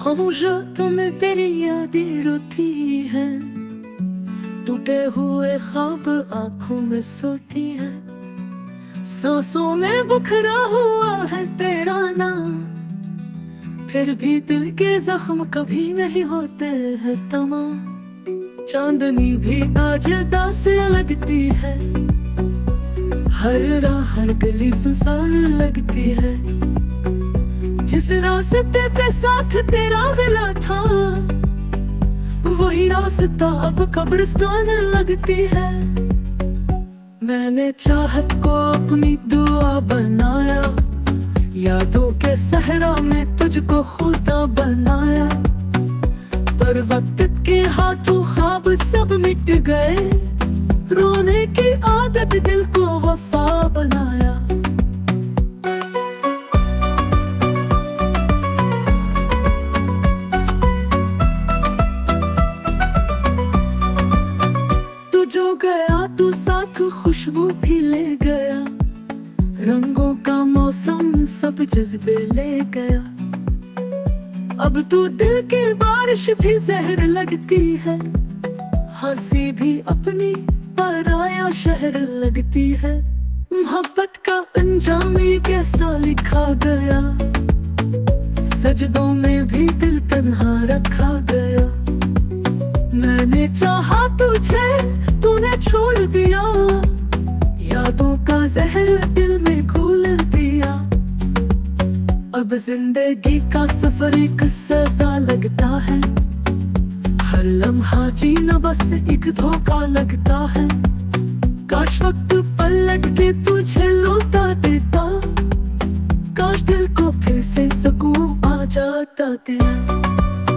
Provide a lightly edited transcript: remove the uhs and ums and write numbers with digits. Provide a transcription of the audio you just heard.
खामोशियों में तेरी यादें रोती है, टूटे हुए ख्वाब आंखों में सोती है। सांसों में बिखरा हुआ है तेरा नाम, फिर भी दिल के जख्म कभी नहीं होते हैं तमाम। चांदनी भी आज दास लगती है, हर राह हर गली सुनसान लगती है। जिस रास्ते पे साथ तेरा मिला था, वही रास्ता अब कब्रिस्तान लगती है। मैंने चाहत को अपनी दुआ बनाया, यादों के सहरा में तुझको खुदा बनाया। पर वक्त के हाथों ख्वाब सब मिट गए, रोने की आदत दिल को वफा बनाया। तू जो गया तू साथ खुशबू भी ले गया, रंगों का मौसम सब जज्बे ले गया। अब तू दिल की बारिश भी जहर लगती है, हंसी भी अपनी पराया शहर लगती है। मोहब्बत का अंजाम ये कैसा लिखा गया, सजदों में भी दिल तन्हा रखा गया। मैंने चाहा तुझे तूने छोड़ दिया, यादों का जहर दिल में घोल दिया। अब जिंदगी का सफर एक सजा लगता है, हर लम्हा जीना बस एक धोखा लगता है। काश वक्त पलट के तुझे लौटा देता, काश दिल को फिर से सुकून आ जाता तेरा।